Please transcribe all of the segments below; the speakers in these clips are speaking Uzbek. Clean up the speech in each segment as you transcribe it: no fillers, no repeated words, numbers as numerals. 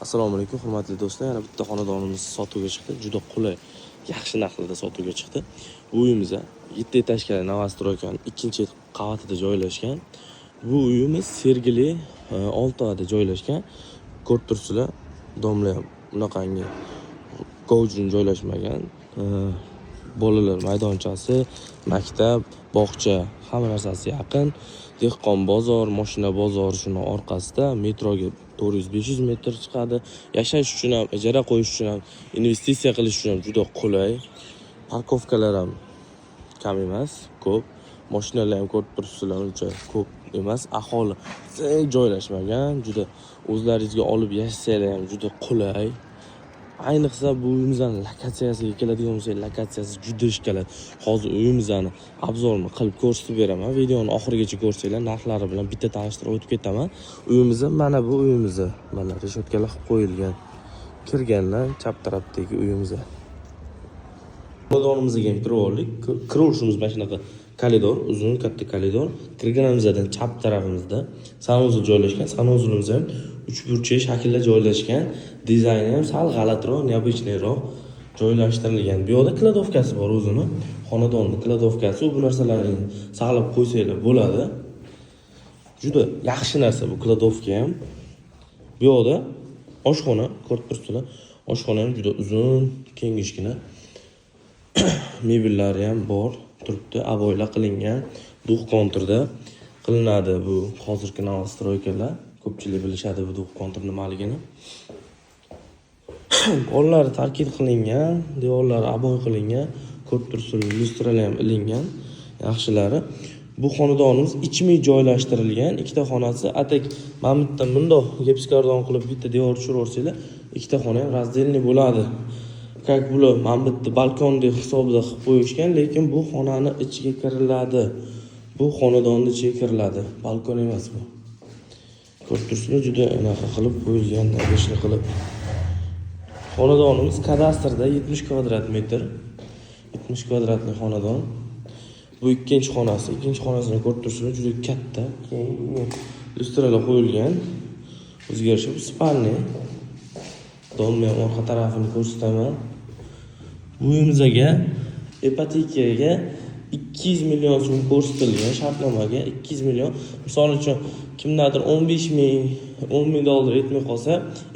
Assalomu alaykum hurmatli do'stlar. Yana bitta xonadonimiz sotuvga chiqdi. Juda qulay, yaxshi narxlarda sotuvga chiqdi. Bu uyimiz 7 etajli novostroykan 2-qavatida joylashgan. Bu uyimiz Sergeli Oltoada joylashgan. Ko'rib turibsizlar, domla bunaqangi govjun joylashmagan. Bolalar maydonchasi, maktab, bog'cha, hamma narsasi yaqin. Dehqon bozor, mashina bozori shuni orqasida, metroga 400-500 metr chiqadi. Yashash uchun ham, ijara qo'yish uchun ham, investitsiya qilish uchun ham juda qulay. Parkovkalar ham kam emas, ko'p. Mashinalar ham ko'rib turibsizlar, uncha ko'p emas. Aholi joylashmagan, juda o'zlaringizga olib yashasanglar ham juda qulay. Ayniqsa bu uyimizning lokatsiyasiga keladigan bo'lsak, lokatsiyasi juda ishkaladi. Hozir uyimizni obzorini qilib ko'rsatib beraman. Videoni oxirigacha ko'rsanglar, narxlari bilan bitta tanishtirib o'tib ketaman. Uyimiz mana bu uyimiz. Mana reshotkalar qilib qo'yilgan. Kirganlar chap tarafdagi uyimiz. Xonadonimizga ham kirib oldik. Kirishimiz mana shunaqa koridor, uzun katta koridor. Kirganimizdan chap tarafimizda sanuzul joylashgan. Sanuzulimiz ham 3 burchak shaklda joylashgan. Dizayni ham sal g'alatiroq, neobычныйroq joylashtirilgan. Bu yerda kladovkasi bor o'zini. Xonadonning kladovkasi, bu narsalarni saqlab qo'ysanglar bo'ladi. Juda yaxshi narsa bu kladovka ham. Bu yerda oshxona, ko'rib turibsizlar. Oshxona ham juda uzun, kengishgina. Mebellari ham bor, turibdi, aboylar qilingan. Duh konturda qilinadi bu hozirgi novostroykalar. Ko'pchilik bilishadi bu duh kontur nimaligini. Pollari tarkib qilingan, devorlari aboy qilingan, ko'rib turibsizlar, lyustralar ham ilingan, yaxshilari. Bu xonadonimiz ichma joylashtirilgan, ikkita xonasi. Atak mana bitta bundoq gipskardon qilib bitta devor tushiraversanglar, ikkita xona ham razdelniy bo'ladi. Как bular mana bitta balkondek hisobida qilib qo'yishgan, lekin bu xonani ichiga kiriladi. Bu xonadonning ichiga kiriladi. Balkon emas bu. Ko'rib turibsizlar, juda anaqa qilib qo'yilgan, naqshli qilib. Xonadonimiz kadastrda 70 kvadrat metr. 70 kvadratli xonadon. Bu ikkinchi xonasi. Ikkinchi xonasini ko'rib turibsizlar, juda katta. Keyin lyustralar qo'yilgan. O'zgarishi bu spalni. Domni ham orqa tarafini ko'rsataman. Bu uyimizga ipotekaga 200 million so'm ko'rsatilgan, shartnomaga 200 million. Misol uchun kimdadir 15 ming, 10 ming dollar yetmay qolsa,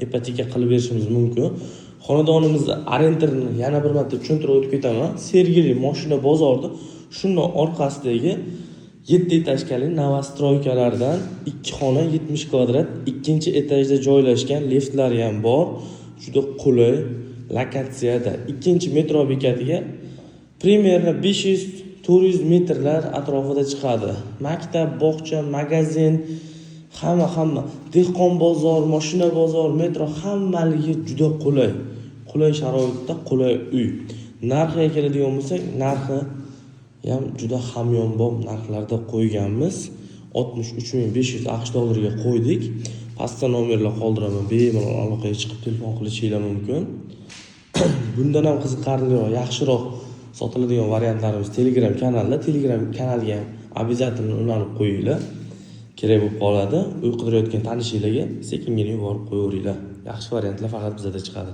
ipoteka qilib berishimiz mumkin. Xonadonimizni arendarini yana bir marta tushuntirib o'tib ketaman. Sergeli mashina bozorida shundoq orqasidagi 7 etajli novostroykalardan 2 xona 70 kvadrat, 2-etajda joylashgan, liftlari ham bor. Juda qulay lokatsiyada. 2-metro bekatiga примерно 500-400 metrlar atrofida chiqadi. Maktab, bog'cha, magazin, hamma dehqon bozor, mashina bozor, metro hammaligi juda qulay. Qulay sharoitda qulay uy. Narxiga keladigan bo'lsak, narxi ham juda hamyonbop narxlarda qo'yganmiz. 63.500 AQSh dollariga qo'ydik. Pastda nomerlar qoldiraman, bemalol aloqaga chiqib telefon qilishingiz mumkin. Bundan ham qiziqarliroq, yaxshiroq sotiladigan variantlarimiz Telegram kanalda. Telegram kanalga обязательно ulanib qo'yinglar. Kerak bo'lib qoladi. Uy qidirayotgan tanishinglarga sekingina yuborib qo'yaveringlar. Yaxshi variantlar faqat bizda chiqadi.